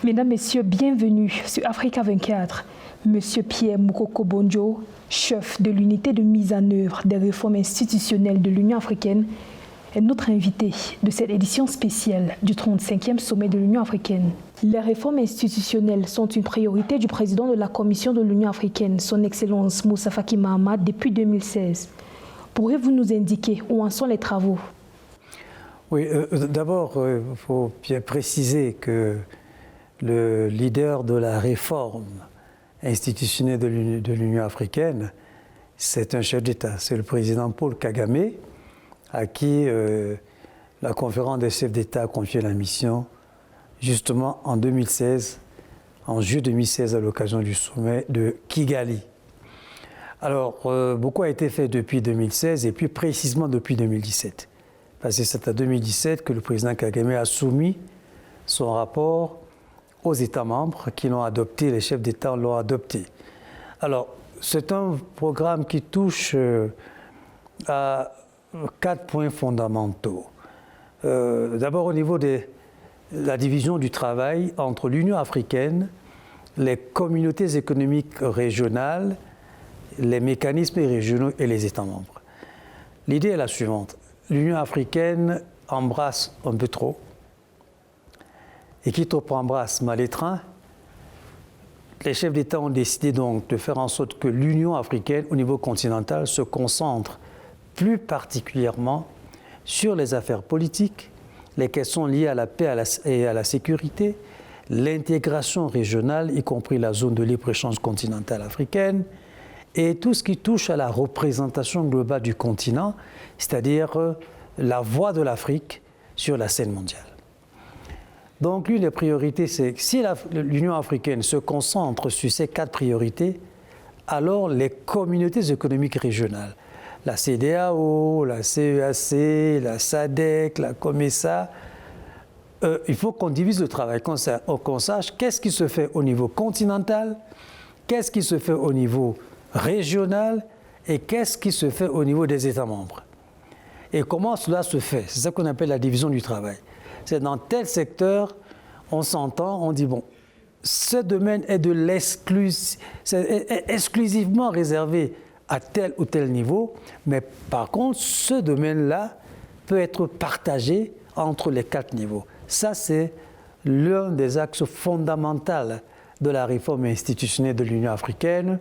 Mesdames, Messieurs, bienvenue sur Africa 24. Monsieur Pierre Moukoko Bondjo, chef de l'unité de mise en œuvre des réformes institutionnelles de l'Union africaine, est notre invité de cette édition spéciale du 35e sommet de l'Union africaine. Les réformes institutionnelles sont une priorité du président de la Commission de l'Union africaine, son Excellence Moussa Faki Mahamat, depuis 2016. Pourriez-vous nous indiquer où en sont les travaux? Oui, d'abord, il faut bien préciser que le leader de la réforme institutionnelle de l'Union africaine, c'est un chef d'État, c'est le président Paul Kagame, à qui la conférence des chefs d'État a confié la mission, justement en 2016, en juillet 2016, à l'occasion du sommet de Kigali. Alors, beaucoup a été fait depuis 2016 et puis précisément depuis 2017. Parce que c'est en 2017 que le président Kagame a soumis son rapport aux États membres qui l'ont adopté, les chefs d'État l'ont adopté. Alors, c'est un programme qui touche à 4 points fondamentaux. D'abord, au niveau de la division du travail entre l'Union africaine, les communautés économiques régionales, les mécanismes régionaux et les États membres. L'idée est la suivante. L'Union africaine embrasse un peu trop. Et qui trop embrasse mal les trains. Les chefs d'État ont décidé donc de faire en sorte que l'Union africaine, au niveau continental, se concentre plus particulièrement sur les affaires politiques, les questions liées à la paix et à la sécurité, l'intégration régionale, y compris la zone de libre-échange continentale africaine, et tout ce qui touche à la représentation globale du continent, c'est-à-dire la voix de l'Afrique sur la scène mondiale. Donc l'une des priorités, c'est que si l'Union africaine se concentre sur ces 4 priorités, alors les communautés économiques régionales, la CEDEAO, la CEAC, la SADC, la COMESA, il faut qu'on divise le travail, qu'on sache qu'est-ce qui se fait au niveau continental, qu'est-ce qui se fait au niveau régional et qu'est-ce qui se fait au niveau des États membres. Et comment cela se fait? C'est ça qu'on appelle la division du travail. C'est dans tel secteur, on s'entend, on dit, bon, ce domaine est exclusivement réservé à tel ou tel niveau, mais par contre, ce domaine-là peut être partagé entre les 4 niveaux. Ça, c'est l'un des axes fondamentaux de la réforme institutionnelle de l'Union africaine,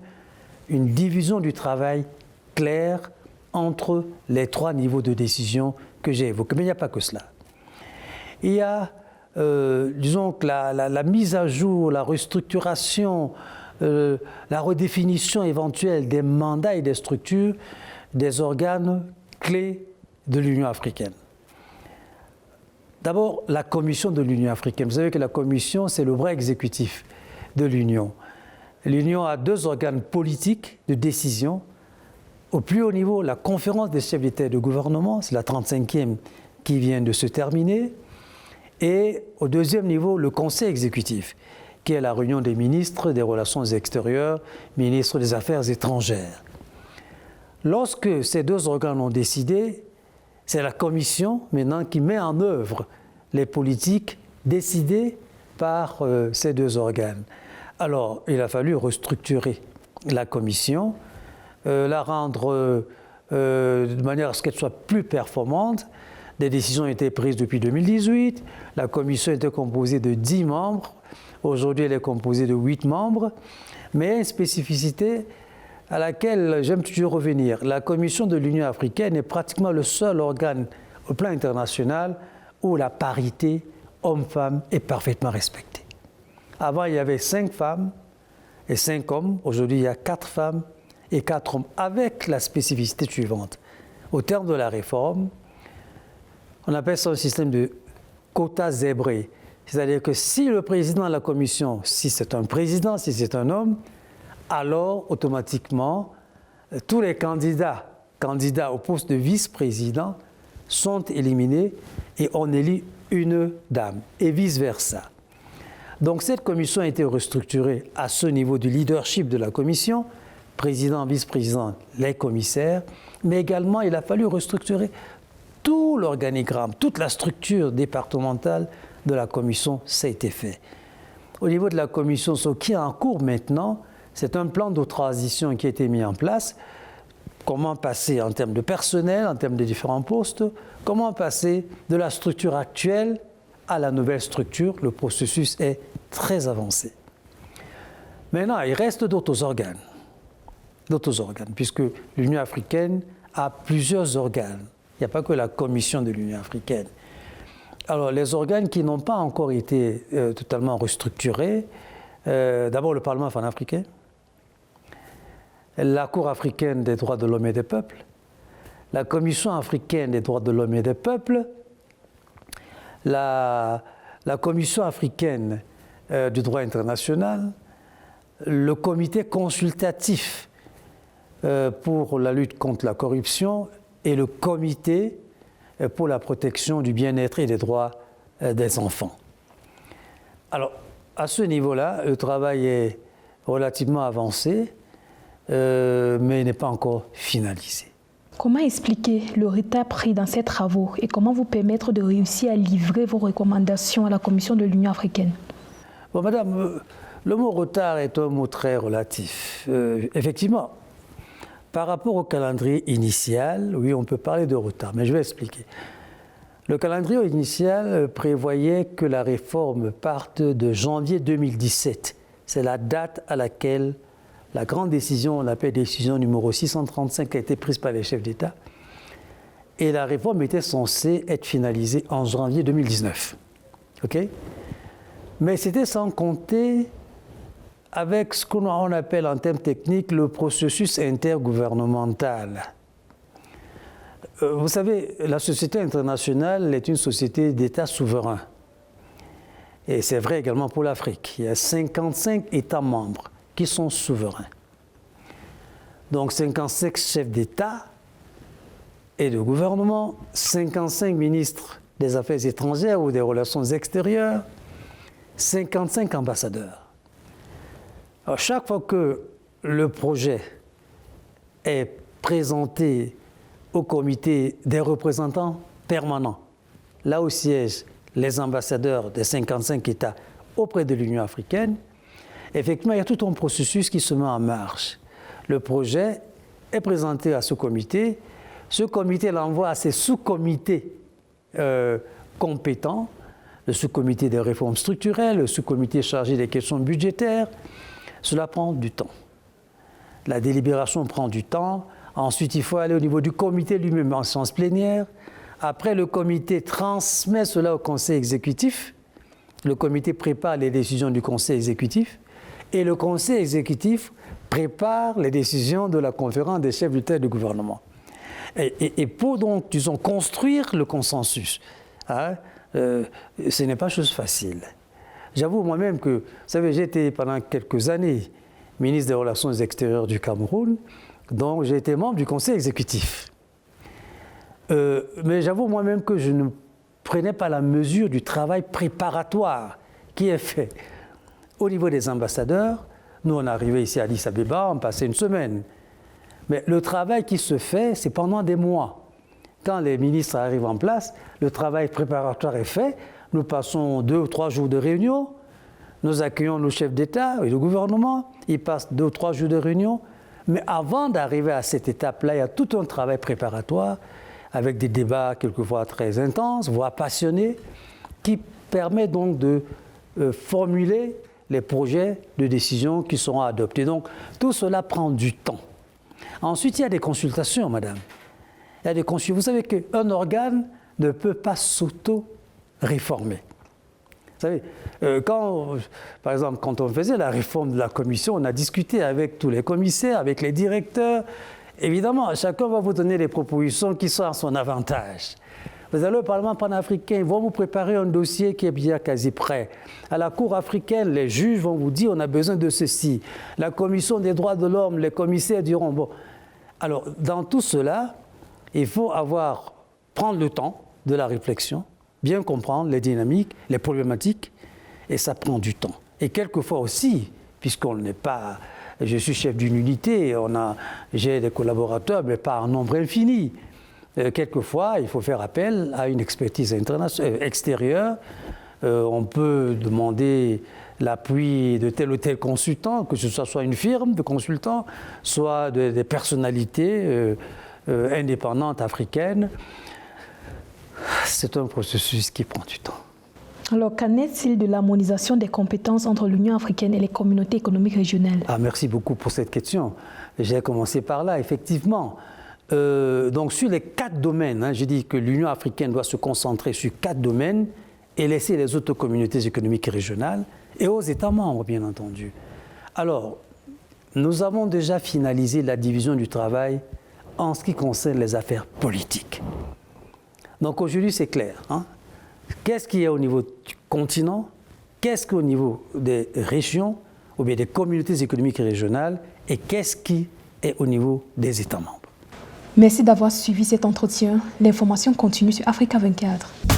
une division du travail claire entre les 3 niveaux de décision que j'ai évoqués. Mais il n'y a pas que cela. Il y a, disons, que la mise à jour, la restructuration, la redéfinition éventuelle des mandats et des structures des organes clés de l'Union africaine. D'abord, la Commission de l'Union africaine. Vous savez que la Commission, c'est le bras exécutif de l'Union. L'Union a 2 organes politiques de décision. Au plus haut niveau, la conférence des chefs d'État et de gouvernement, c'est la 35e qui vient de se terminer. Et au 2e niveau, le Conseil exécutif, qui est la réunion des ministres des Relations extérieures, ministres des Affaires étrangères. Lorsque ces 2 organes ont décidé, c'est la Commission maintenant qui met en œuvre les politiques décidées par ces 2 organes. Alors, il a fallu restructurer la Commission, la rendre de manière à ce qu'elle soit plus performante. Des décisions ont été prises depuis 2018. La commission était composée de 10 membres. Aujourd'hui, elle est composée de 8 membres. Mais il y a une spécificité à laquelle j'aime toujours revenir. La commission de l'Union africaine est pratiquement le seul organe au plan international où la parité homme-femme est parfaitement respectée. Avant, il y avait 5 femmes et 5 hommes. Aujourd'hui, il y a 4 femmes et 4 hommes, avec la spécificité suivante. Au terme de la réforme, on appelle ça un système de quotas zébrés. C'est-à-dire que si le président de la commission, si c'est un président, si c'est un homme, alors automatiquement, tous les candidats au poste de vice-président sont éliminés et on élit une dame, et vice-versa. Donc cette commission a été restructurée à ce niveau du leadership de la commission, président, vice-président, les commissaires, mais également il a fallu restructurer tout l'organigramme, toute la structure départementale de la commission, ça a été fait. au niveau de la commission, ce qui est en cours maintenant, c'est un plan de transition qui a été mis en place. Comment passer en termes de personnel, en termes de différents postes, comment passer de la structure actuelle à la nouvelle structure. Le processus est très avancé. Maintenant, il reste d'autres organes, puisque l'Union africaine a plusieurs organes. Il n'y a pas que la commission de l'Union africaine. Alors, les organes qui n'ont pas encore été totalement restructurés, d'abord le Parlement panafricain, la Cour africaine des droits de l'homme et des peuples, la Commission africaine des droits de l'homme et des peuples, la Commission africaine du droit international, le Comité consultatif pour la lutte contre la corruption et le Comité pour la protection du bien-être et des droits des enfants. Alors, à ce niveau-là, le travail est relativement avancé, mais il n'est pas encore finalisé. Comment expliquer le retard pris dans ces travaux et comment vous permettre de réussir à livrer vos recommandations à la Commission de l'Union africaine? Bon, madame, le mot retard est un mot très relatif. Effectivement, par rapport au calendrier initial, oui, on peut parler de retard, mais je vais expliquer. Le calendrier initial prévoyait que la réforme parte de janvier 2017. C'est la date à laquelle la grande décision, on l'appelle décision numéro 635, a été prise par les chefs d'État. Et la réforme était censée être finalisée en janvier 2019. OK? Mais c'était sans compter avec ce qu'on appelle en termes techniques le processus intergouvernemental. Vous savez, la société internationale est une société d'États souverains. Et c'est vrai également pour l'Afrique. Il y a 55 États membres qui sont souverains. Donc 55 chefs d'État et de gouvernement, 55 ministres des Affaires étrangères ou des Relations extérieures, 55 ambassadeurs. Alors, chaque fois que le projet est présenté au comité des représentants permanents, là où siègent les ambassadeurs des 55 États auprès de l'Union africaine, effectivement, il y a tout un processus qui se met en marche. Le projet est présenté à ce comité l'envoie à ses sous-comités compétents, le sous-comité des réformes structurelles, le sous-comité chargé des questions budgétaires. Cela prend du temps. La délibération prend du temps. Ensuite, il faut aller au niveau du comité lui-même en séance plénière. Après, le comité transmet cela au conseil exécutif. Le comité prépare les décisions du conseil exécutif. Et le conseil exécutif prépare les décisions de la conférence des chefs d'État et de gouvernement. Et pour donc, disons, construire le consensus, ce n'est pas chose facile. J'avoue moi-même que, vous savez, j'ai été pendant quelques années ministre des Relations extérieures du Cameroun, donc j'ai été membre du conseil exécutif. Mais j'avoue moi-même que je ne prenais pas la mesure du travail préparatoire qui est fait. Au niveau des ambassadeurs, nous on arrivait ici à Addis Abeba, on passait une semaine. Mais le travail qui se fait, c'est pendant des mois. Quand les ministres arrivent en place, le travail préparatoire est fait. Nous passons 2 ou 3 jours de réunion, nous accueillons nos chefs d'État et de gouvernement, ils passent 2 ou 3 jours de réunion, mais avant d'arriver à cette étape-là, il y a tout un travail préparatoire avec des débats quelquefois très intenses, voire passionnés, qui permet donc de formuler les projets de décision qui seront adoptés. Donc tout cela prend du temps. Ensuite, il y a des consultations, madame. Il y a des consultations. Vous savez qu'un organe ne peut pas s'auto-réformer. Vous savez, par exemple, quand on faisait la réforme de la commission, on a discuté avec tous les commissaires, avec les directeurs. Évidemment, chacun va vous donner des propositions qui sont à son avantage. Vous allez au Parlement panafricain, ils vont vous préparer un dossier qui est bien quasi prêt. À la Cour africaine, les juges vont vous dire on a besoin de ceci. La Commission des droits de l'homme, les commissaires diront bon. Alors, dans tout cela, il faut prendre le temps de la réflexion, bien comprendre les dynamiques, les problématiques, et ça prend du temps. Et quelquefois aussi, puisqu'on n'est pas... Je suis chef d'une unité, j'ai des collaborateurs, mais pas en nombre infini. Quelquefois, il faut faire appel à une expertise extérieure on peut demander l'appui de tel ou tel consultant, que ce soit une firme de consultants, soit des personnalités indépendantes africaines. C'est un processus qui prend du temps. Alors, qu'en est-il de l'harmonisation des compétences entre l'Union africaine et les communautés économiques régionales? Merci beaucoup pour cette question. J'ai commencé par là, effectivement. Donc, sur les 4 domaines, j'ai dit que l'Union africaine doit se concentrer sur 4 domaines et laisser les autres communautés économiques et régionales et aux États membres, bien entendu. Alors, nous avons déjà finalisé la division du travail en ce qui concerne les affaires politiques. Donc, aujourd'hui, c'est clair. Qu'est-ce qu'il y a au niveau du continent? Qu'est-ce qu'il y a au niveau des régions ou bien des communautés économiques et régionales? Et qu'est-ce qui est au niveau des États membres? Merci d'avoir suivi cet entretien. L'information continue sur Africa 24.